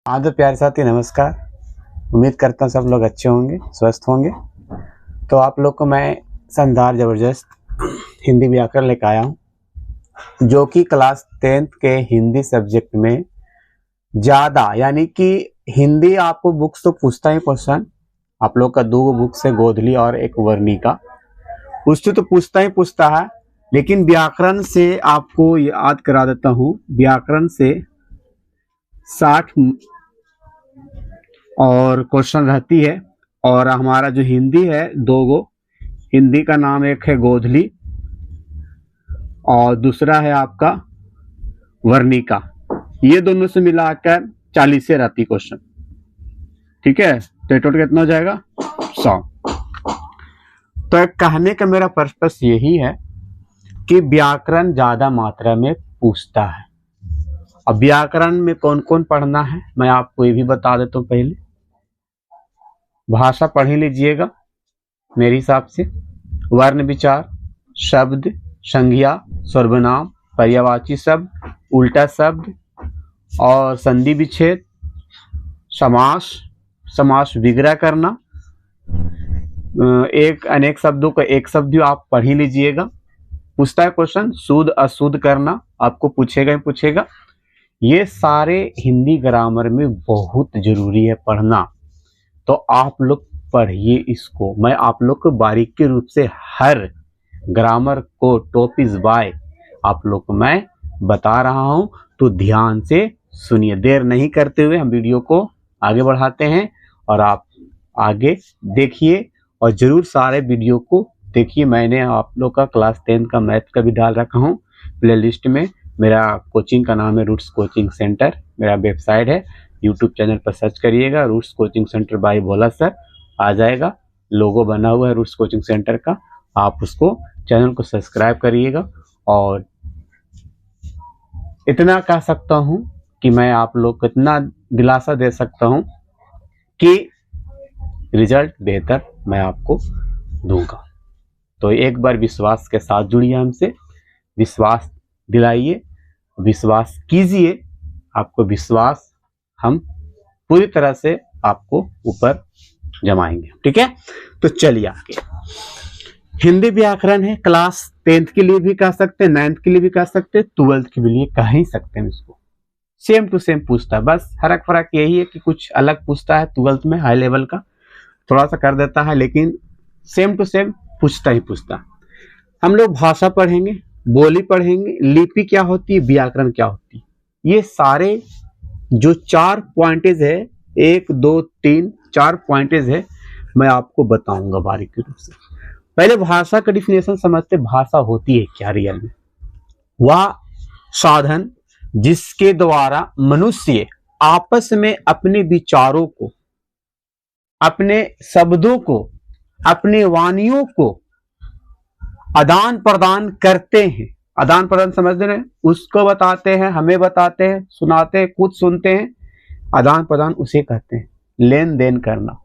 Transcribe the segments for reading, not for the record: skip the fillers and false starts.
हाँ तो प्यारे साथी नमस्कार। उम्मीद करता हूँ सब लोग अच्छे होंगे, स्वस्थ होंगे। तो आप लोग को मैं शानदार ज़बरदस्त हिंदी व्याकरण लेकर आया हूँ, जो कि क्लास 10th के हिंदी सब्जेक्ट में ज़्यादा, यानी कि हिंदी आपको बुक्स तो पूछता ही क्वेश्चन, आप लोग का 2 बुक्स है, गोधली और एक वर्णिका, उससे तो पूछता ही पूछता है। लेकिन व्याकरण से आपको याद करा देता हूँ, व्याकरण से 60 और क्वेश्चन रहती है। और हमारा जो हिंदी है 2 गो, हिंदी का नाम एक है गोधली और दूसरा है आपका वर्णिका। ये दोनों से मिलाकर 40 से रहती क्वेश्चन, ठीक है। तो टोटल कितना हो जाएगा 100। तो कहने का मेरा पर्पस यही है कि व्याकरण ज्यादा मात्रा में पूछता है। अब व्याकरण में कौन कौन पढ़ना है मैं आपको ये भी बता देता हूँ। पहले भाषा पढ़ ही लीजिएगा मेरे हिसाब से। वर्ण विचार, शब्द, संज्ञा, सर्वनाम, पर्यायवाची शब्द, उल्टा शब्द और संधि विच्छेद, समास, समास विग्रह करना, एक अनेक शब्दों का एक शब्द भी आप पढ़ ही लीजिएगा। पूछता है क्वेश्चन शुद्ध अशुद्ध करना, आपको पूछेगा ही पूछेगा। ये सारे हिंदी ग्रामर में बहुत जरूरी है पढ़ना, तो आप लोग पढ़िए इसको। मैं आप लोग को बारीकी रूप से हर ग्रामर को टॉपिक बाय आप लोग को मैं बता रहा हूं, तो ध्यान से सुनिए। देर नहीं करते हुए हम वीडियो को आगे बढ़ाते हैं और आप आगे देखिए और जरूर सारे वीडियो को देखिए। मैंने आप लोग का क्लास 10 का मैथ का भी डाल रखा हूँ प्लेलिस्ट में। मेरा कोचिंग का नाम है रूट्स कोचिंग सेंटर, मेरा वेबसाइट है। यूट्यूब चैनल पर सर्च करिएगा रूट्स कोचिंग सेंटर बाय भोला सर, आ जाएगा। लोगो बना हुआ है रूट्स कोचिंग सेंटर का, आप उसको चैनल को सब्सक्राइब करिएगा। और इतना कह सकता हूं कि मैं आप लोग को इतना दिलासा दे सकता हूं कि रिजल्ट बेहतर मैं आपको दूंगा। तो एक बार विश्वास के साथ जुड़िए हमसे, विश्वास दिलाइए, विश्वास कीजिए। आपको विश्वास हम पूरी तरह से आपको ऊपर जमाएंगे, ठीक है। तो चलिए आगे। हिंदी व्याकरण है, क्लास 10th के लिए भी कह सकते हैं, 9th के लिए भी कह सकते हैं, 12th के लिए कह ही सकते हैं। इसको सेम टू सेम पूछता है, बस फर्क यही है कि कुछ अलग पूछता है 12th में, हाई लेवल का थोड़ा सा कर देता है, लेकिन सेम टू सेम पूछता ही पूछता। हम लोग भाषा पढ़ेंगे, बोली पढ़ेंगे, लिपि क्या होती है, व्याकरण क्या होती है, ये सारे जो 4 पॉइंटेज है, 1 2 3 4 पॉइंटेज है, मैं आपको बताऊंगा बारीकी रूप से। पहले भाषा का डिफिनेशन समझते। भाषा होती है क्या रियल में? वह साधन जिसके द्वारा मनुष्य आपस में अपने विचारों को, अपने शब्दों को, अपने वाणियों को आदान प्रदान करते हैं। आदान प्रदान समझ रहे हैं? उसको बताते हैं, हमें बताते हैं, सुनाते हैं, खुद सुनते हैं। आदान प्रदान उसे कहते हैं। लेन देन करना,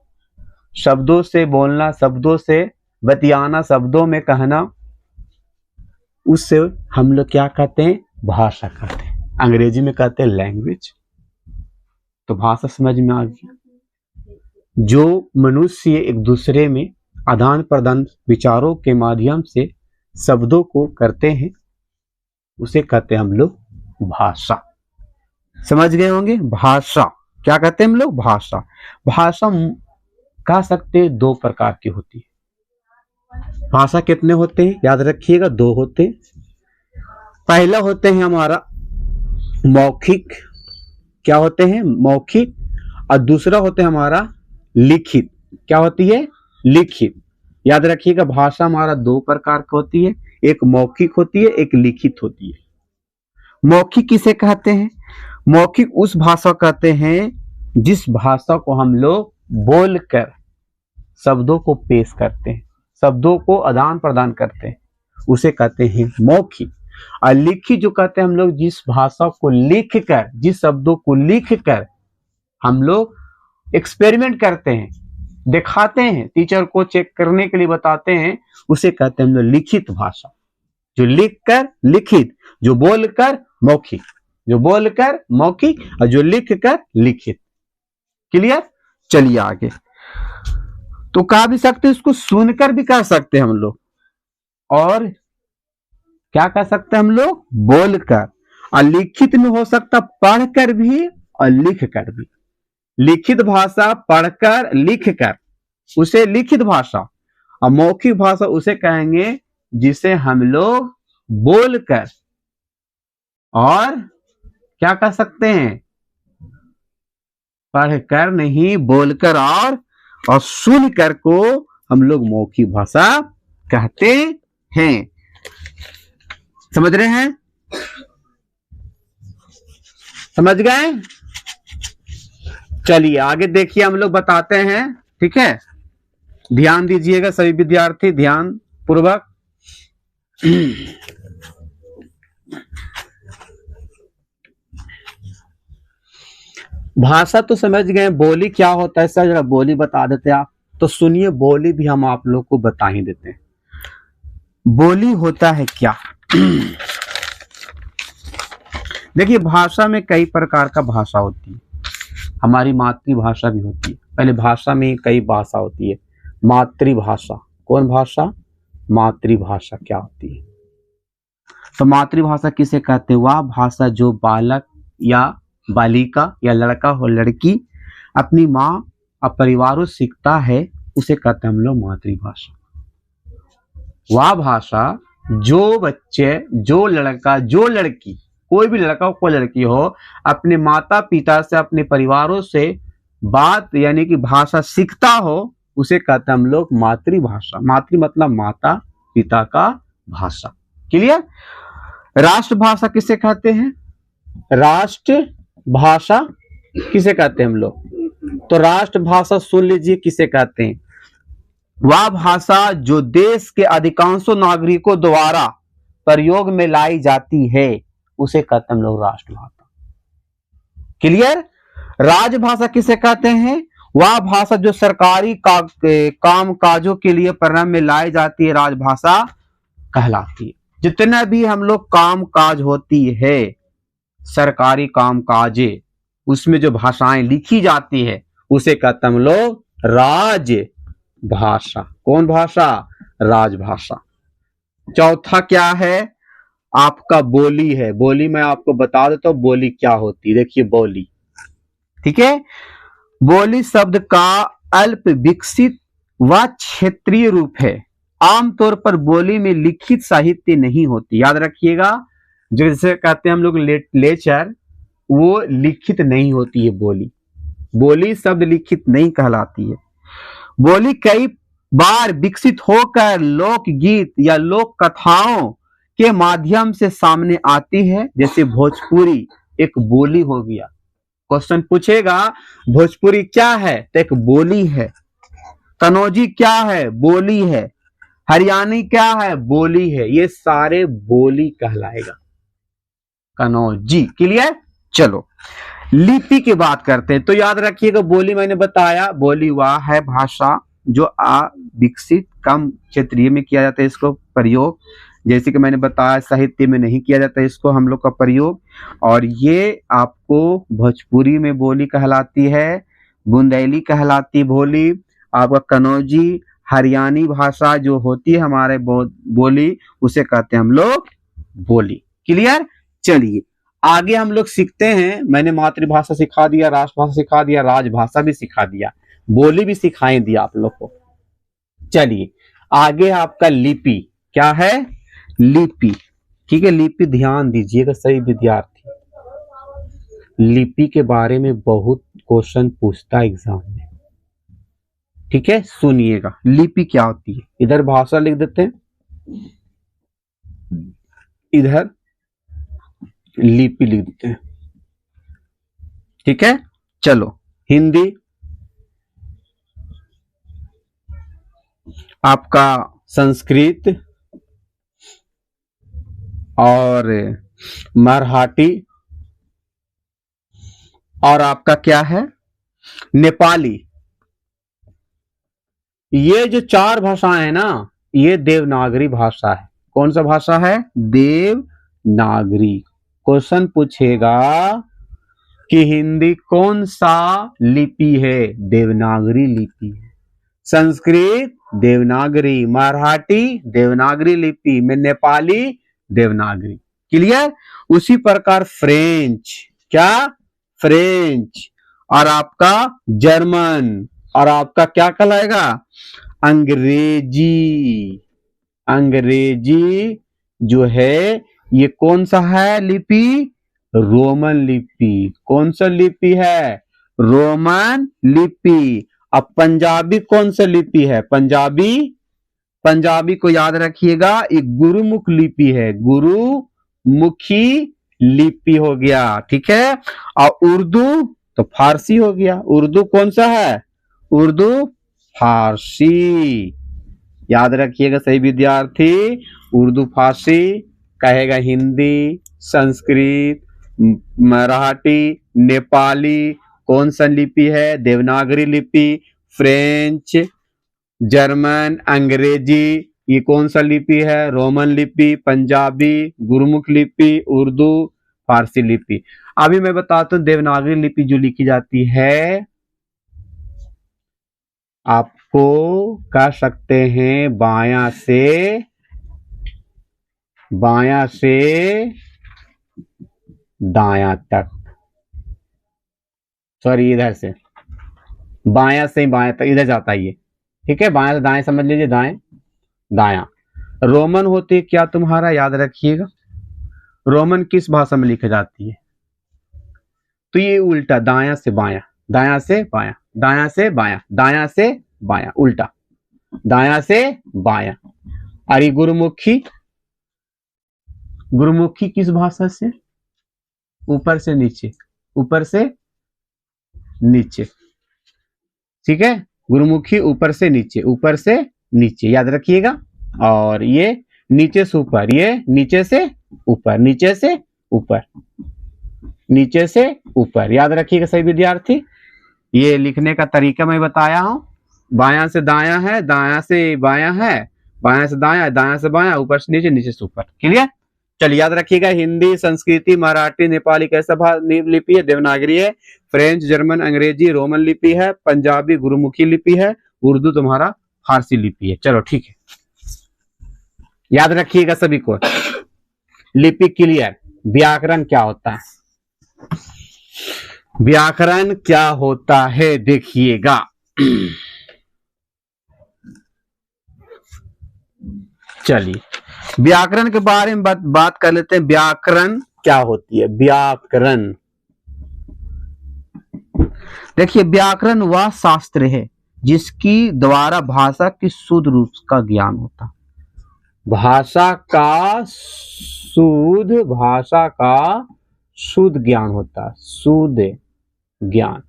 शब्दों से बोलना, शब्दों से बतियाना, शब्दों में कहना, उससे हम लोग क्या कहते हैं? भाषा कहते हैं। अंग्रेजी में कहते हैं लैंग्वेज। तो भाषा समझ में आ गया। जो मनुष्य एक दूसरे में आदान प्रदान विचारों के माध्यम से शब्दों को करते हैं, उसे कहते हैं हम लोग भाषा। समझ गए होंगे? भाषा क्या कहते हैं हम लोग? भाषा। भाषा कह सकते हैं 2 प्रकार की होती है। भाषा कितने होते हैं? याद रखिएगा 2 होते हैं। पहला होते हैं हमारा मौखिक, क्या होते हैं? मौखिक। और दूसरा होते हैं हमारा लिखित। क्या होती है? लिखित। याद रखिएगा भाषा हमारा 2 प्रकार की होती है, एक मौखिक होती है, एक लिखित होती है। मौखिक किसे कहते हैं? मौखिक उस भाषा कहते हैं जिस भाषा को हम लोग बोलकर शब्दों को पेश करते हैं, शब्दों को आदान प्रदान करते हैं, उसे कहते हैं मौखिक। और लिखित जो कहते हैं हम लोग जिस भाषा को लिखकर, जिस शब्दों को लिखकर हम लोग एक्सपेरिमेंट करते हैं, दिखाते हैं, टीचर को चेक करने के लिए बताते हैं, उसे कहते हैं हम लोग लिखित भाषा। जो लिखकर लिखित, जो बोलकर मौखिक, जो बोलकर मौखिक और जो लिखकर लिखित। क्लियर। चलिए आगे, तो कह भी सकते हैं, इसको सुनकर भी कह सकते हैं हम लोग, और क्या कह सकते हैं हम लोग, बोलकर। और लिखित में हो सकता पढ़कर भी और लिख कर भी। लिखित भाषा पढ़कर लिखकर, उसे लिखित भाषा। और मौखिक भाषा उसे कहेंगे जिसे हम लोग बोलकर और क्या कह सकते हैं, पढ़कर नहीं, बोलकर और सुनकर को हम लोग मौखिक भाषा कहते हैं। समझ रहे हैं, समझ गए। चलिए आगे देखिए, हम लोग बताते हैं, ठीक है। ध्यान दीजिएगा सभी विद्यार्थी, ध्यान पूर्वक। भाषा तो समझ गए, बोली क्या होता है सर, जरा बोली बता देते आप। तो सुनिए, बोली भी हम आप लोग को बता ही देते हैं। बोली होता है क्या। देखिए, भाषा में कई प्रकार का भाषा होती है। हमारी मातृभाषा भी होती है। पहले भाषा में कई भाषा होती है। मातृभाषा, कौन भाषा, मातृभाषा क्या होती है। तो मातृभाषा किसे कहते हैं, वह भाषा जो बालक या बालिका या लड़का हो लड़की अपनी माँ और परिवारों सीखता है, उसे कहते हैं हम लोग मातृभाषा। वह भाषा जो बच्चे, जो लड़का, जो लड़की, कोई भी लड़का हो कोई लड़की हो, अपने माता पिता से, अपने परिवारों से बात यानी कि भाषा सीखता हो, उसे कहते हैं हम लोग मातृभाषा। मातृ मतलब माता पिता का भाषा। क्लियर। राष्ट्रभाषा किसे कहते हैं, राष्ट्र भाषा किसे कहते हैं हम लोग। तो राष्ट्रभाषा सुन लीजिए किसे कहते हैं, वह भाषा जो देश के अधिकांशों नागरिकों द्वारा प्रयोग में लाई जाती है, उसे कहते हैं हम लोग राष्ट्रभाषा। क्लियर। राजभाषा किसे कहते हैं, वह भाषा जो सरकारी काम काजों के लिए प्रयोग में लाई जाती है, राजभाषा कहलाती है। जितना भी हम लोग काम काज होती है, सरकारी काम काजे, उसमें जो भाषाएं लिखी जाती है, उसे कहते हैं हम लोग राजभाषा। कौन भाषा, राजभाषा। चौथा क्या है, आपका बोली है। बोली मैं आपको बता देता हूं बोली क्या होती है। देखिए बोली, ठीक है। बोली शब्द का अल्प विकसित व क्षेत्रीय रूप है। आमतौर पर बोली में लिखित साहित्य नहीं होती। याद रखिएगा, जैसे कहते हैं हम लोग लेक्चर, वो लिखित नहीं होती है बोली। बोली शब्द लिखित नहीं कहलाती है। बोली कई बार विकसित होकर लोकगीत या लोक कथाओं के माध्यम से सामने आती है। जैसे भोजपुरी एक बोली हो गया। क्वेश्चन पूछेगा भोजपुरी क्या है, तो एक बोली है। कनौजी क्या है, बोली है। हरियाणी क्या है, बोली है। ये सारे बोली कहलाएगा, कनौजी। क्लियर। चलो लिपि की बात करते हैं। तो याद रखिएगा, बोली मैंने बताया, बोली वह है भाषा जो विकसित कम क्षेत्रीय में किया जाता है इसको प्रयोग। जैसे कि मैंने बताया, साहित्य में नहीं किया जाता इसको हम लोग का प्रयोग। और ये आपको भोजपुरी में बोली कहलाती है, बुंदेली कहलाती बोली, आपका कनौजी, हरियाणी भाषा जो होती है हमारे बोली, उसे कहते हैं हम लोग बोली। क्लियर। चलिए आगे हम लोग सीखते हैं। मैंने मातृभाषा सिखा दिया, राष्ट्रभाषा सिखा दिया, राजभाषा भी सिखा दिया, बोली भी सिखाई दिया आप लोग को। चलिए आगे आपका लिपि क्या है, लिपि। ठीक है, लिपि ध्यान दीजिएगा सही विद्यार्थी। लिपि के बारे में बहुत क्वेश्चन पूछता है एग्जाम में। ठीक है, सुनिएगा लिपि क्या होती है। इधर भाषा लिख देते हैं, इधर लिपि लिख देते हैं। ठीक है, चलो हिंदी आपका, संस्कृत और मराठी, और आपका क्या है, नेपाली। ये जो चार भाषाएं हैं ना, ये देवनागरी भाषा है। कौन सा भाषा है, देवनागरी। क्वेश्चन पूछेगा कि हिंदी कौन सा लिपि है? देवनागरी लिपि है। संस्कृत देवनागरी, मराठी देवनागरी लिपि में, नेपाली देवनागरी। क्लियर? उसी प्रकार फ्रेंच, क्या? फ्रेंच। और आपका जर्मन, और आपका क्या कहलाएगा? अंग्रेजी। अंग्रेजी जो है ये कौन सा है लिपि? रोमन लिपि। कौन सा लिपि है? रोमन लिपि। अब पंजाबी कौन सा लिपि है? पंजाबी, पंजाबी को याद रखिएगा, एक गुरुमुख लिपि है, गुरुमुखी लिपि हो गया। ठीक है? और उर्दू तो फारसी हो गया। उर्दू कौन सा है? उर्दू फारसी। याद रखिएगा सही विद्यार्थी, उर्दू फारसी कहेगा हिंदी, संस्कृत, मराठी, नेपाली कौन सा लिपि है? देवनागरी लिपि। फ्रेंच, जर्मन, अंग्रेजी ये कौन सा लिपि है? रोमन लिपि। पंजाबी गुरुमुख लिपि, उर्दू फारसी लिपि। अभी मैं बताता हूं देवनागरी लिपि जो लिखी जाती है, आपको कह सकते हैं बायां से दायां तक, सॉरी इधर से बायां से बायां तक, इधर जाता है ये। ठीक है? बायां से दाएं समझ लीजिए, दाएं दायां। रोमन होती है क्या तुम्हारा? याद रखिएगा रोमन किस भाषा में लिखी जाती है? तो ये उल्टा, दायां से बायां, दायां से बायां, दायां से बायां, दायां से बायां, उल्टा, दायां से बायां। और ये गुरुमुखी, गुरुमुखी किस भाषा से? ऊपर से नीचे, ऊपर से नीचे। ठीक है? गुरुमुखी ऊपर से नीचे, ऊपर से नीचे, याद रखिएगा। और ये नीचे से ऊपर, ये नीचे से ऊपर, नीचे से ऊपर, नीचे से ऊपर, याद रखिएगा सही विद्यार्थी। ये लिखने का तरीका मैं बताया हूं। बायां से दायां है, दायां से बायां है, बायां से दायां, दायां से बायां, ऊपर से नीचे, नीचे से ऊपर। क्लियर? चलिए याद रखिएगा, हिंदी, संस्कृति, मराठी, नेपाली कैसा लिपि है? देवनागरी है। फ्रेंच, जर्मन, अंग्रेजी रोमन लिपि है। पंजाबी गुरुमुखी लिपि है। उर्दू तुम्हारा फारसी लिपि है। चलो ठीक है, याद रखिएगा सभी को। लिपि क्लियर। व्याकरण क्या होता है? व्याकरण क्या होता है देखिएगा। चलिए व्याकरण के बारे में बात कर लेते हैं। व्याकरण क्या होती है? व्याकरण, देखिए व्याकरण वह शास्त्र है जिसकी द्वारा भाषा की शुद्ध रूप का ज्ञान होता है। भाषा का शुद्ध ज्ञान होता है। शुद्ध ज्ञान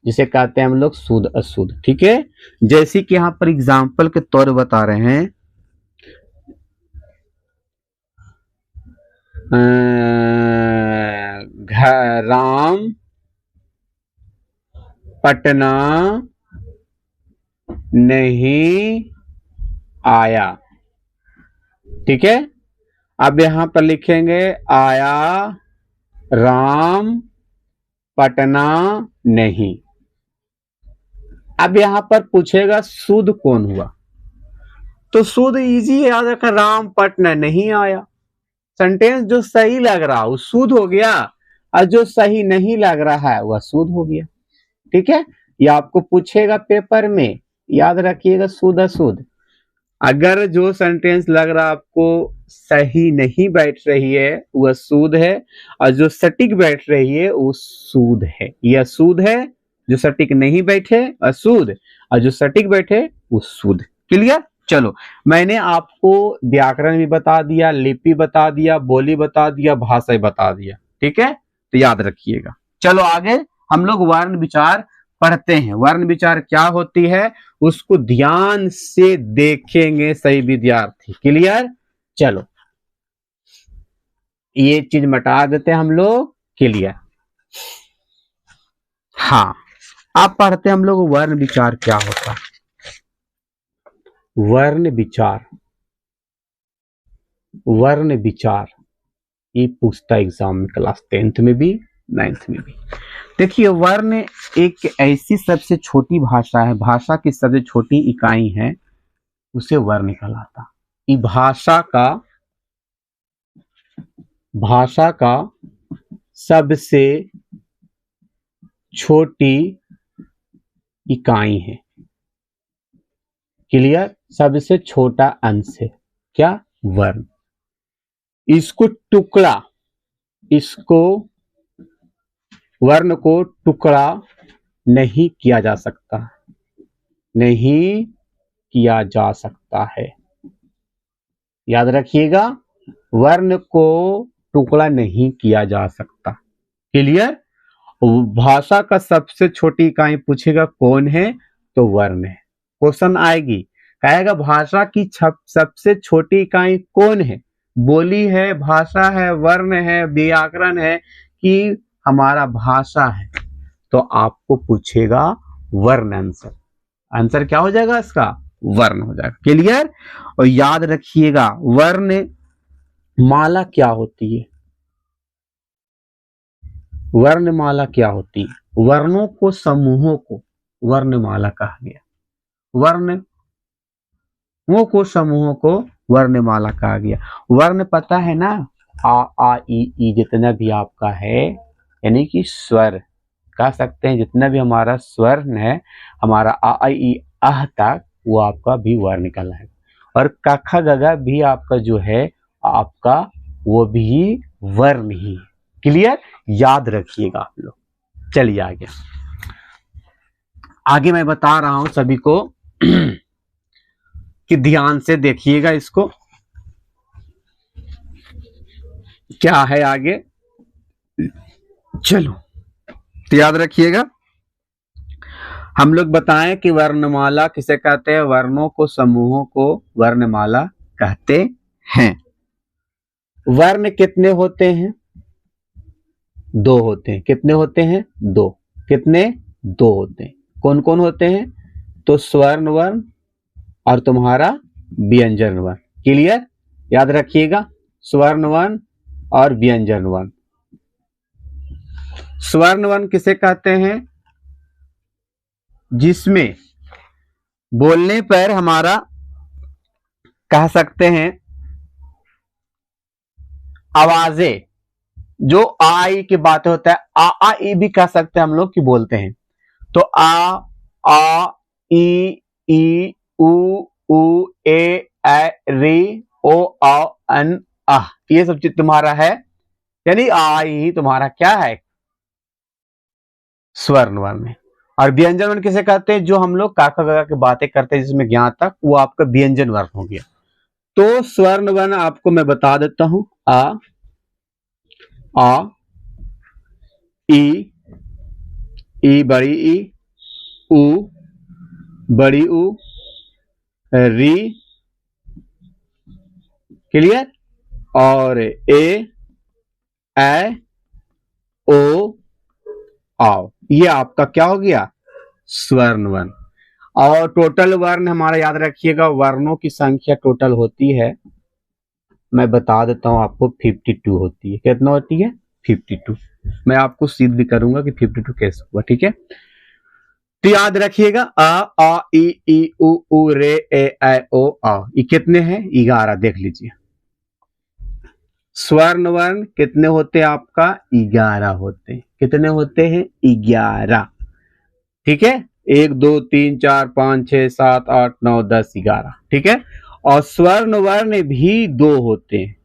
जिसे कहते हैं हम लोग शुद्ध अशुद्ध। ठीक है? जैसे कि यहां पर एग्जाम्पल के तौर बता रहे हैं, राम पटना नहीं आया। ठीक है? अब यहां पर लिखेंगे आया राम पटना नहीं। अब यहां पर पूछेगा शुद्ध कौन हुआ? तो शुद्ध इजी है, याद रखा, राम पटना नहीं आया। सेंटेंस जो सही लग रहा वो शुद्ध हो गया, और जो सही नहीं लग रहा है वह शुद्ध हो गया। ठीक है? ये आपको पूछेगा पेपर में, याद रखिएगा शुद्ध अशुद्ध। अगर जो सेंटेंस लग रहा आपको सही नहीं बैठ रही है वह शुद्ध है, और जो सटीक बैठ रही है वो शुद्ध है। यह अशुद्ध है, जो सटीक नहीं बैठे अशुद्ध, और जो सटीक बैठे वो शुद्ध। क्लियर? चलो मैंने आपको व्याकरण भी बता दिया, लिपि बता दिया, बोली बता दिया, भाषा बता दिया। ठीक है? तो याद रखिएगा। चलो आगे हम लोग वर्ण विचार पढ़ते हैं। वर्ण विचार क्या होती है उसको ध्यान से देखेंगे सही विद्यार्थी। क्लियर? चलो ये चीज मिटा देते हैं हम लोग। क्लियर? हाँ, अब पढ़ते हैं हम लोग वर्ण विचार क्या होता है। वर्ण विचार, वर्ण विचार ये पूछता एग्जाम में, क्लास 10th में भी 9th में भी। देखिए वर्ण एक ऐसी सबसे छोटी भाषा है, भाषा की सबसे छोटी इकाई है, उसे वर्ण कहलाता। ये भाषा का सबसे छोटी इकाई है। क्लियर? सबसे छोटा अंश है क्या? वर्ण। वर्ण को टुकड़ा नहीं किया जा सकता, नहीं किया जा सकता है। याद रखिएगा, वर्ण को टुकड़ा नहीं किया जा सकता। क्लियर? भाषा का सबसे छोटी इकाई पूछेगा कौन है, तो वर्ण है। क्वेश्चन आएगी, कहेगा भाषा की सबसे छोटी इकाई कौन है? बोली है, भाषा है, वर्ण है, व्याकरण है कि हमारा भाषा है? तो आपको पूछेगा वर्ण। आंसर क्या हो जाएगा इसका? वर्ण हो जाएगा। क्लियर? और याद रखिएगा वर्ण माला क्या होती है? वर्णमाला क्या होती है? वर्णों को, समूहों को वर्णमाला कहा गया। वर्णों को, समूहों को वर्णमाला कहा गया। वर्ण पता है ना, आ ई जितना भी आपका है, यानी कि स्वर कह सकते हैं, जितना भी हमारा स्वर है, हमारा आ ई अह तक, वो आपका भी वर्ण कहलाएगा। और क ख ग घ भी आपका जो है आपका, वो भी वर्ण ही है। क्लियर? याद रखिएगा आप लोग। चलिए आगे मैं बता रहा हूं सभी को कि ध्यान से देखिएगा इसको, क्या है आगे। चलो तो याद रखिएगा, हम लोग बताएं कि वर्णमाला किसे कहते हैं? वर्णों को, समूहों को वर्णमाला कहते हैं। वर्ण कितने होते हैं? 2 होते हैं। कितने होते हैं? 2। कितने? 2 होते हैं। कौन कौन होते हैं? तो स्वर्ण वर्ण और तुम्हारा व्यंजन वर्ण। क्लियर? याद रखिएगा, स्वर्ण वर्ण और व्यंजन वर्ण। स्वर्ण वर्ण किसे कहते हैं? जिसमें बोलने पर हमारा कह सकते हैं आवाजें, जो आ ई की बातें होता है, आ ई भी कह सकते हैं हम लोग कि बोलते हैं। तो आ ई उ ए री ओ अन अह, ये सब चीज तुम्हारा है, यानी आ ई तुम्हारा क्या है? स्वर्ण वर्ण है। और व्यंजन वर्ण किसे कहते हैं? जो हम लोग काका काका की बातें करते हैं जिसमें ज्ञान तक, वो आपका व्यंजन वर्ण हो गया। तो स्वर्ण वर्ण आपको मैं बता देता हूं, आ ई बड़ी ई, उ बड़ी उ, री, क्लियर, और ए ओ आओ, ये आपका क्या हो गया? स्वर्ण वर्ण। और टोटल वर्ण हमारा याद रखिएगा, वर्णों की संख्या टोटल होती है, मैं बता देता हूं आपको, 52 होती है। कितना होती है? 52। मैं आपको सिद्ध भी करूंगा कि 52 कैसे हुआ। ठीक है, तो याद रखिएगा, आ ई उ रे ए ओ आ, ये कितने हैं? 11। देख लीजिए, स्वर्ण वर्ण कितने होते हैं आपका? 11 होते हैं। कितने होते हैं? 11। ठीक है, 1 2 3 4 5 6 7 8 9 10 11। ठीक है, और स्वर्ण वर्ण भी 2 होते हैं।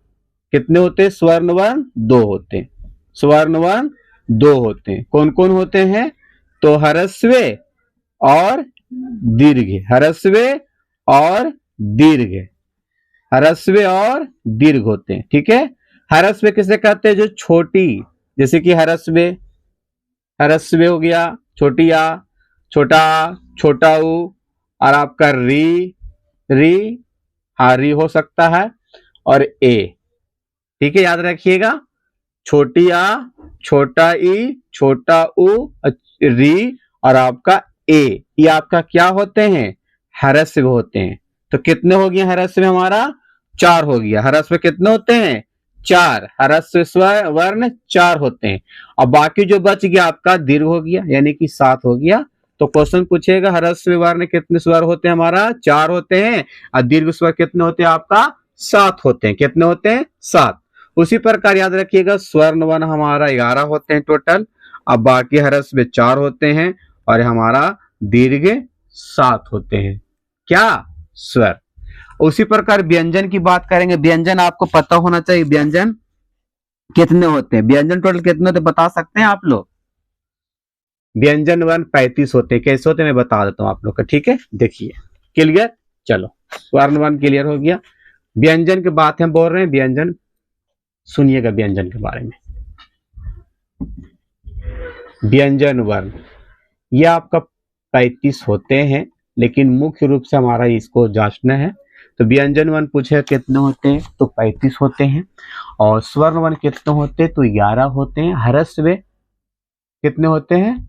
कितने होते हैं? स्वर्ण वर्ण 2 होते हैं। स्वर्ण वर्ण 2 होते हैं। कौन कौन होते हैं? तो ह्रस्व और दीर्घ, ह्रस्व और दीर्घ, ह्रस्व और दीर्घ होते हैं। ठीक है, ह्रस्व किसे कहते हैं? जो छोटी, जैसे कि ह्रस्व हो गया, छोटी आ, छोटा आ, छोटा ऊ, और आपका री, हाँ री हो सकता है, और ए। ठीक है, याद रखिएगा, छोटी आ, छोटा ई, छोटा ऊ, री, और आपका ए, ये आपका क्या होते हैं? ह्रस्व होते हैं। तो कितने हो गए ह्रस्व? हमारा 4 हो गया। ह्रस्व कितने होते हैं? चार, ह्रस्व स्वर वर्ण 4 होते हैं। और बाकी जो बच गया आपका दीर्घ हो गया, यानी कि 7 हो गया। तो क्वेश्चन पूछेगा ह्रस्व वर्ण कितने स्वर होते हैं, हमारा 4 होते हैं। और दीर्घ स्वर कितने होते हैं, आपका 7 होते हैं। कितने होते हैं, 7। उसी प्रकार याद रखिएगा स्वर्ण वर्ण हमारा 11 होते हैं टोटल। अब बाकी ह्रस्व 4 होते हैं और हमारा दीर्घ 7 होते हैं। क्या, स्वर। उसी प्रकार व्यंजन की बात करेंगे। व्यंजन आपको पता होना चाहिए, व्यंजन कितने होते हैं, व्यंजन टोटल कितने होते हैं बता सकते हैं आप लोग। व्यंजन वर्ण 35 होते हैं। कैसे होते हैं मैं बता देता हूं आप लोग का, ठीक है। देखिए, क्लियर। चलो, स्वर्ण वर्ण क्लियर हो गया। व्यंजन की बात हम बोल रहे हैं, व्यंजन सुनिएगा व्यंजन के बारे में। व्यंजन वर्ण ये आपका 35 होते हैं, लेकिन मुख्य रूप से हमारा इसको जांचना है। तो व्यंजन वर्ण पूछे कितने होते हैं, तो 35 होते हैं। और स्वर्ण वर्ण कितने होते हैं, तो 11 होते हैं। ह्रस्व कितने होते हैं,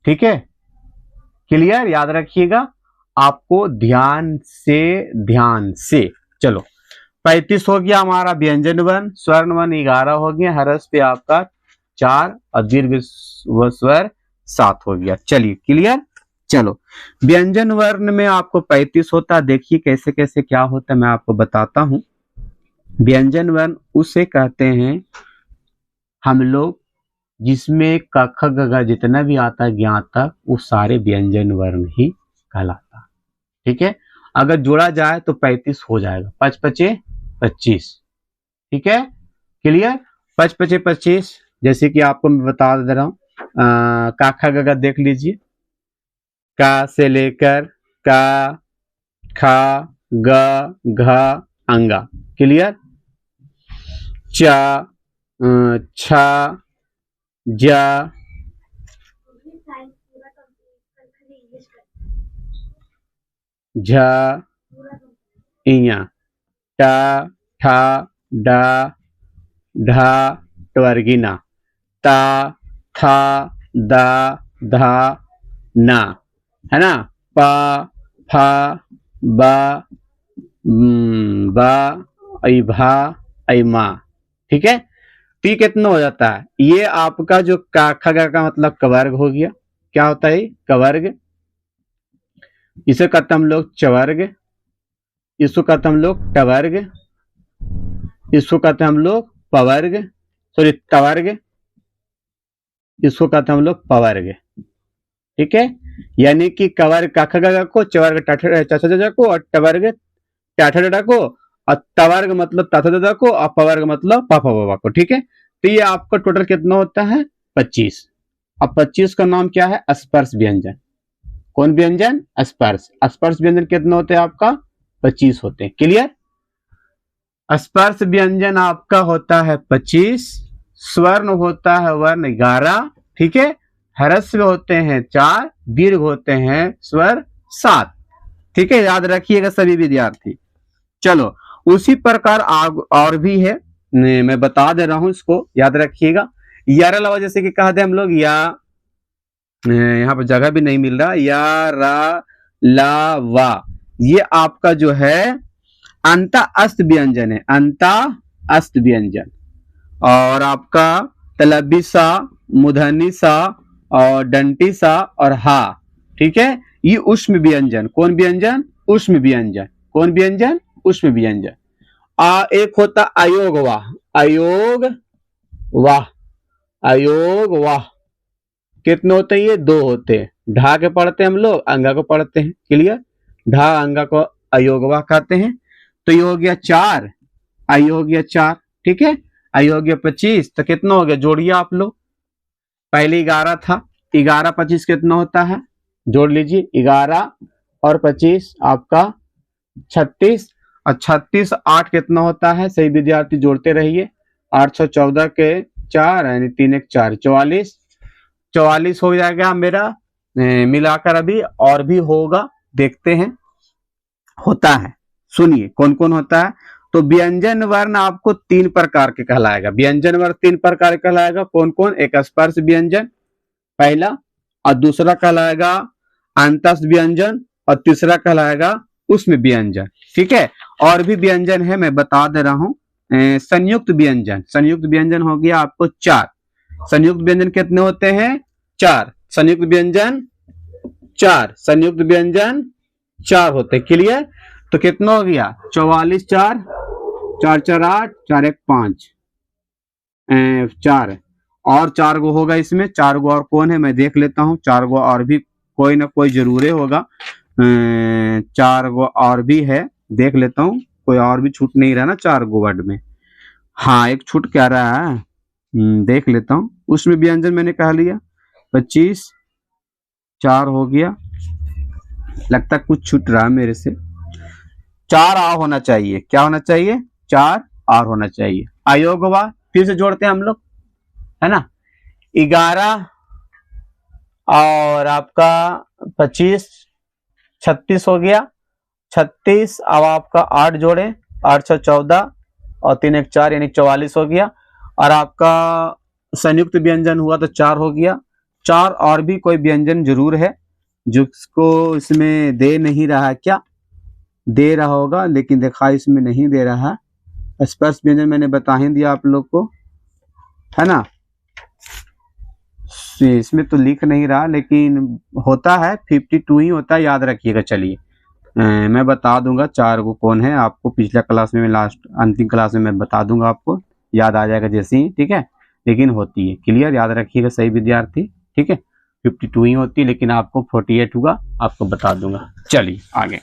ठीक है, क्लियर। याद रखिएगा, आपको ध्यान से। चलो, 35 हो गया हमारा व्यंजन वर्ण। स्वर्ण वर्ण 11 हो गया। ह्रस्व आपका 4 और दीर्घ स्वर 7 हो गया। चलिए, क्लियर। चलो, व्यंजन वर्ण में आपको 35 होता है। देखिए कैसे कैसे क्या होता है, मैं आपको बताता हूं। व्यंजन वर्ण उसे कहते हैं हम लोग जिसमें क ख ग घ जितना भी आता है ज्ञात तक, वो सारे व्यंजन वर्ण ही कहलाता है, ठीक है। अगर जोड़ा जाए तो 35 हो जाएगा। 5 पचे 25, ठीक है, क्लियर। 5 पचे 25, जैसे कि आपको मैं बता दे रहा हूँ। का खा ग घ देख लीजिए। का से लेकर का, खा, ग, घ, अंगा, क्लियर। चा, छा, जा, झा, इया, टा, ठा, डा, ढा, टवर्गिना, ता, था, दा, धा, ना, है ना। पा, फा, बा, बा, ऐ भा, ऐ मा, ठीक है। टी कितना हो जाता है, ये आपका जो का ख ग का मतलब कवर्ग हो गया। क्या होता है, कवर्ग। इसे कहते हम लोग चवर्ग, इसको कहते हम लोग टवर्ग, इसको कहते हम लोग पवर्ग, सॉरी तवर्ग, इसको कहते हम लोग पवर्ग, ठीक है। यानी कि कवर्ग का ख ग को, चवर्ग चा को, और टवर्ग टाठा को, और तवर्ग मतलब ताथा को, और पवर्ग मतलब पापा बाबा को, ठीक है। तो ये आपका टोटल कितना होता है, 25। अब 25 का नाम क्या है, स्पर्श व्यंजन। कौन व्यंजन, स्पर्श। स्पर्श व्यंजन कितना होते हैं आपका, 25 होते हैं, क्लियर। स्पर्श व्यंजन आपका होता है 25। स्वर्ण होता है वर्ण 11, ठीक है। ह्रस्व होते हैं 4, दीर्घ होते हैं स्वर 7, ठीक है। याद रखिएगा सभी विद्यार्थी। चलो, उसी प्रकार और भी है, मैं बता दे रहा हूं, इसको याद रखिएगा। यार अलावा जैसे कि कहा थे हम लोग, या यहाँ पर जगह भी नहीं मिल रहा, या रा ला वा, ये आपका जो है अंता अस्त व्यंजन है, अंता अस्त व्यंजन। और आपका तलबी सा, मुधनी सा, और डंटी सा, और हा, ठीक है। ये उष्म व्यंजन। कौन व्यंजन, उष्म व्यंजन। कौन व्यंजन, उष्म व्यंजन। एक होता अयोग वाह, अयोग वाह, अयोग वाह। कितने होते हैं, ये 2 होते हैं। ढा के पढ़ते हैं हम लोग, अंगा को पढ़ते हैं, क्लियर। ढा अंगा को अयोग वाह कहते हैं। तो ये हो गया 4, आई हो गया 4, ठीक है। आई हो गया 25, तो कितना हो गया, जोड़िए आप लोग। पहले 11 था, 11 25 कितना होता है, जोड़ लीजिए। 11 और 25 आपका 36, और 36 8 कितना होता है, सही विद्यार्थी जोड़ते रहिए। 814 के 4 यानी 3 1 4, 44 हो जाएगा मेरा मिलाकर। अभी और भी होगा, देखते हैं, होता है। सुनिए कौन कौन होता है। तो व्यंजन वर्ण आपको 3 प्रकार के कहलाएगा। व्यंजन वर्ण 3 प्रकार के कहलाएगा। कौन कौन, एक स्पर्श व्यंजन पहला, और दूसरा कहलाएगा अंतस्थ व्यंजन, और तीसरा कहलाएगा उष्म व्यंजन, ठीक है। और भी व्यंजन है, मैं बता दे रहा हूँ। संयुक्त व्यंजन, संयुक्त व्यंजन हो गया आपको 4। संयुक्त व्यंजन कितने होते हैं? 4 संयुक्त व्यंजन, 4 संयुक्त व्यंजन 4 होते। क्लियर? तो कितना हो गया? 44 4 4 4 8 4 1 5 4 और 4 गो होगा इसमें। 4 गो और कौन है मैं देख लेता हूँ। 4 गो और भी कोई ना कोई जरूर होगा। 4 गो और भी है, देख लेता हूँ। कोई और भी छूट नहीं रहा ना 4 गो वर्ड में? हाँ एक छूट क्या रहा है, देख लेता हूँ। उसमें व्यंजन मैंने कह लिया 25 4 हो गया। लगता कुछ छूट रहा है मेरे से। 4 और होना चाहिए। क्या होना चाहिए? 4 और होना चाहिए। अयोग हुआ, फिर से जोड़ते हैं हम लोग, है ना। 11 और आपका 25 36 हो गया। 36 अब आपका 8 जोड़े, 8 6 14 और 3 1 4 यानी 44 हो गया। और आपका संयुक्त व्यंजन हुआ तो 4 हो गया। 4 और भी कोई व्यंजन जरूर है जिसको इसमें दे नहीं रहा है। क्या दे रहा होगा, लेकिन देखा इसमें नहीं दे रहा है। स्पर्श व्यंजन मैंने बता ही दिया आप लोग को, है ना। इसमें तो लिख नहीं रहा, लेकिन होता है 52 ही होता है, याद रखिएगा। चलिए मैं बता दूंगा 4 को कौन है आपको। पिछला क्लास में, लास्ट अंतिम क्लास में मैं बता दूंगा, आपको याद आ जाएगा जैसे ही, ठीक है। लेकिन होती है, क्लियर, याद रखिएगा सही विद्यार्थी, ठीक है। 52 ही होती है, लेकिन आपको 48 हुआ, आपको बता दूंगा। चलिए आगे।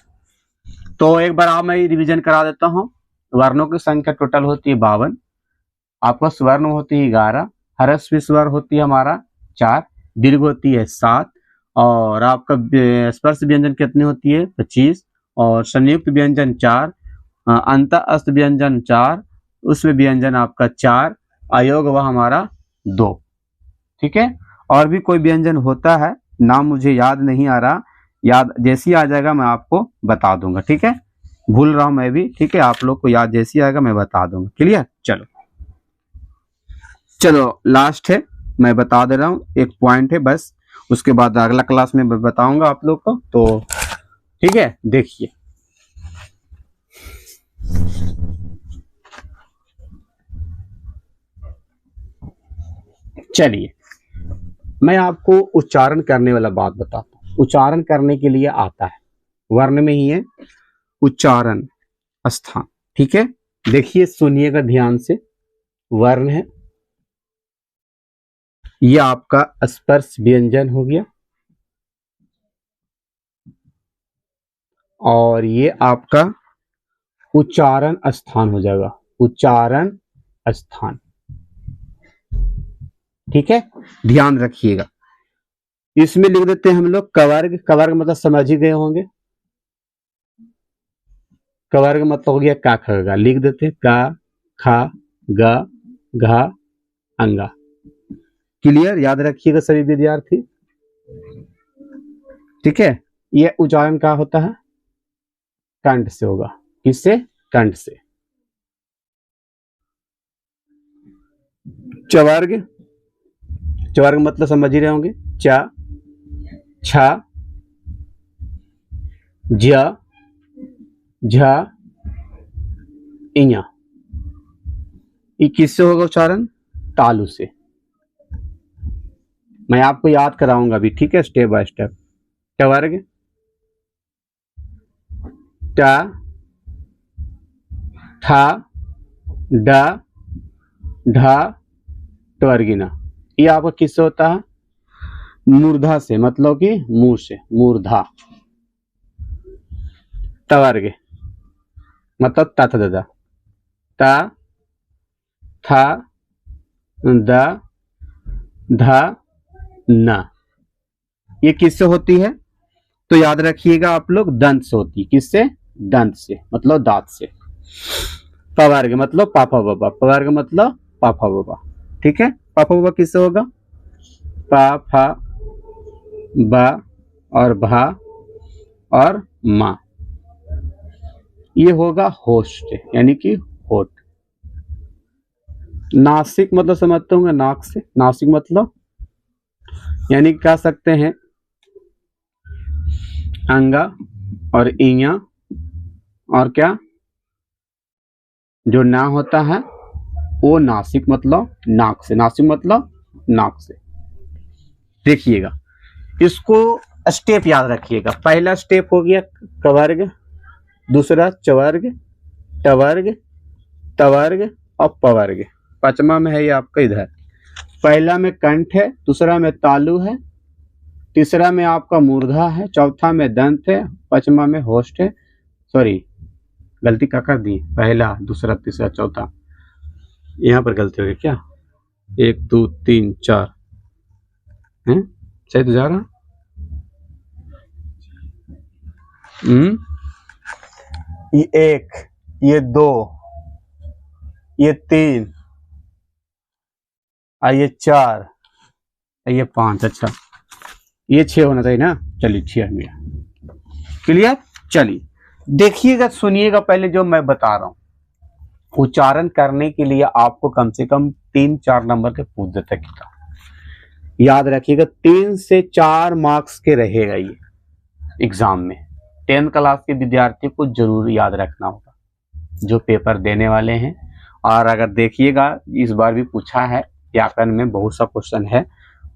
तो एक बार आप मैं रिविजन करा देता हूँ। वर्णों की संख्या टोटल होती है 52। आपका स्वर्ण होती है 11, ह्रस्व स्वर होती है हमारा 4, दीर्घ होती है 7, और आपका स्पर्श व्यंजन कितनी होती है? 25, और संयुक्त व्यंजन 4, अंत अस्त व्यंजन 4, उसमें व्यंजन आपका 4, अयोग वह हमारा 2, ठीक है। और भी कोई व्यंजन होता है, नाम मुझे याद नहीं आ रहा, याद जैसे ही आ जाएगा मैं आपको बता दूंगा, ठीक है। भूल रहा हूं मैं भी, ठीक है। आप लोग को याद जैसे ही आएगा मैं बता दूंगा, क्लियर। चलो चलो लास्ट है, मैं बता दे रहा हूँ, एक पॉइंट है बस, उसके बाद अगला क्लास में बताऊंगा आप लोग को। तो ठीक है, देखिए चलिए मैं आपको उच्चारण करने वाला बात बताता हूँ। उच्चारण करने के लिए आता है, वर्ण में ही है उच्चारण स्थान, ठीक है। देखिए सुनिएगा ध्यान से। वर्ण है, ये आपका स्पर्श व्यंजन हो गया, और ये आपका उच्चारण स्थान हो जाएगा, उच्चारण स्थान, ठीक है। ध्यान रखिएगा। इसमें लिख देते हैं हम लोग कवर्ग। कवर्ग मतलब समझ ही गए होंगे। कवर्ग मतलब हो गया का ख गा, लिख देते हैं का खा ग घा अंगा। क्लियर, याद रखिएगा सभी विद्यार्थी, ठीक है। ये उच्चारण का होता है, कंठ से होगा। किससे? कंठ से। चवर्ग, चवर्ग मतलब समझ ही रहे होंगे, चा छा ज्या झा इया। ये किससे होगा उच्चारण? तालु से। मैं आपको याद कराऊंगा अभी, ठीक है, स्टेप बाय स्टेप। चवर्ग टा ठा डा ढा ट्वर्गिना। ये आपका किससे होता है? मूर्धा से, मतलब कि मुंह से, मूर्धा। तवर्ग मतलब तथ ददा, ता था दा धा ना। ये किससे होती है? तो याद रखिएगा आप लोग, दंत से होती है। किससे? दंत से, मतलब दांत से। पवर्ग मतलब पापा बाबा, पवर्ग मतलब पापा बाबा, ठीक है। पापा बाबा किससे होगा? पा फा बा और भा और माँ। ये होगा होस्ट, यानी कि होठ। नासिक मतलब समझते होंगे, नाक से। नासिक मतलब यानी कह सकते हैं अंगा और इया और क्या जो ना होता है वो नासिक मतलब नाक से, नासिक मतलब नाक से। देखिएगा, इसको स्टेप याद रखिएगा। पहला स्टेप हो गया कवर्ग, दूसरा चवर्ग, टवर्ग, तवर्ग और पवर्ग। पांचवा में है ये आपका इधर, पहला में कंठ है, दूसरा में तालु है, तीसरा में आपका मूर्धा है, चौथा में दंत है, पांचवा में होस्ट है। सॉरी, गलती का कर दी, पहला दूसरा तीसरा चौथा, यहाँ पर गलती हो गई क्या? 1 2 3 4 है, सही तो जा रहा। ये 1, ये 2, ये 3, ये 4, ये 5। अच्छा, ये 6 होना चाहिए ना। चलिए 6 मेरा क्लियर। चलिए देखिएगा, सुनिएगा पहले जो मैं बता रहा हूं। उच्चारण करने के लिए आपको कम से कम 3-4 नंबर के पूछ देता किताब, याद रखिएगा। 3 से 4 मार्क्स के रहेगा ये एग्जाम में। 10th क्लास के विद्यार्थी को जरूर याद रखना होगा जो पेपर देने वाले हैं। और अगर देखिएगा, इस बार भी पूछा है व्याकरण में, बहुत सा क्वेश्चन है,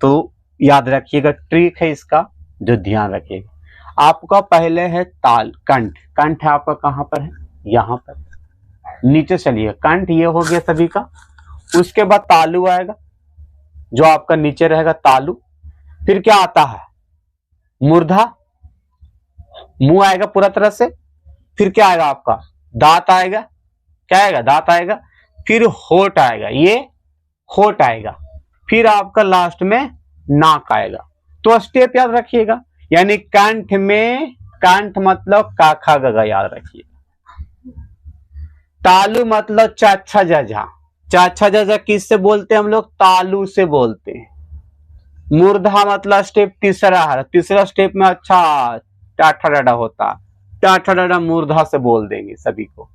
तो याद रखिएगा। ट्रिक है इसका जो ध्यान रखिएगा। आपका पहले है ताल, कंठ। कंठ है आपका कहाँ पर है? यहाँ पर। नीचे चलिए, कंठ ये हो गया सभी का। उसके बाद तालु आएगा जो आपका नीचे रहेगा, तालु। फिर क्या आता है? मूर्धा, मुंह आएगा पूरा तरह से। फिर क्या आएगा आपका? दांत आएगा। क्या आएगा? दांत आएगा। फिर होठ आएगा, ये होठ आएगा। फिर आपका लास्ट में नाक आएगा। तो स्टेप याद रखिएगा। यानी कंठ में, कंठ मतलब काखा गगा याद रखिएगा। तालु मतलब चाचा जजा। चाचा जजा किससे बोलते हैं हम लोग? तालु से बोलते हैं। मूर्धा मतलब स्टेप तीसरा है। तीसरा स्टेप में अच्छा टाठा डाडा होता, टाठा डाडा मूर्धा से बोल देंगे सभी को।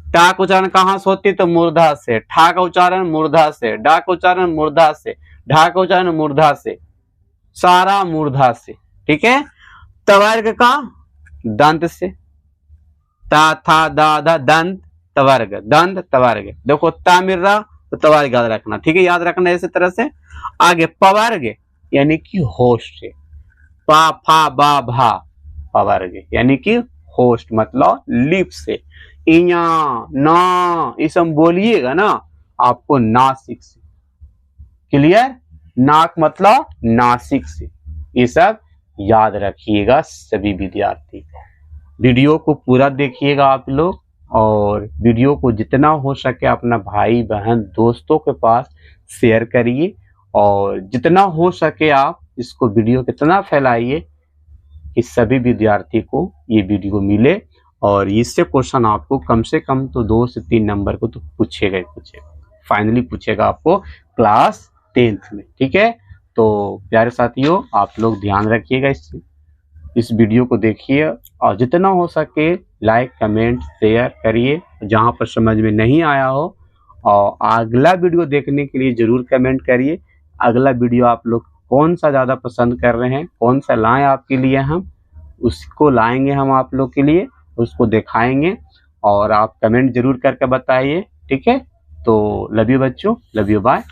टा का उच्चारण कहां से होती? तो मूर्धा से। ठा का उच्चारण मूर्धा से, डा का उच्चारण मूर्धा से, ढा का उच्चारण मूर्धा से, सारा मूर्धा से। ठीक है। तवर्ग का दंत से, ता था दा दा, दंत तवर्ग, दंत तवर्ग। देखो ता मिल रहा तो तवर्ग याद रखना। ठीक है, याद रखना इसी तरह से। आगे पवर्ग यानी कि होस्ट से, पा फा बा भा, पवर्ग यानी कि होस्ट मतलब लिप से। इया ना ये सब बोलिएगा ना आपको नासिक से। क्लियर? नाक मतलब नासिक से। ये सब याद रखिएगा सभी विद्यार्थी। वीडियो को पूरा देखिएगा आप लोग, और वीडियो को जितना हो सके अपना भाई बहन दोस्तों के पास शेयर करिए, और जितना हो सके आप इसको वीडियो कितना फैलाइए कि सभी विद्यार्थी को ये वीडियो मिले। और इससे क्वेश्चन आपको कम से कम तो 2 से 3 नंबर को तो पूछेगा ही पूछेगा, फाइनली पूछेगा आपको क्लास 10th में। ठीक है, तो प्यारे साथियों आप लोग ध्यान रखिएगा, इस वीडियो को देखिए और जितना हो सके लाइक कमेंट शेयर करिए। जहाँ पर समझ में नहीं आया हो और अगला वीडियो देखने के लिए जरूर कमेंट करिए। अगला वीडियो आप लोग कौन सा ज़्यादा पसंद कर रहे हैं, कौन सा लाएं आपके लिए, हम उसको लाएंगे, हम आप लोग के लिए उसको दिखाएंगे, और आप कमेंट जरूर करके बताइए। ठीक है, तो लव यू बच्चों, लव यू, बाय।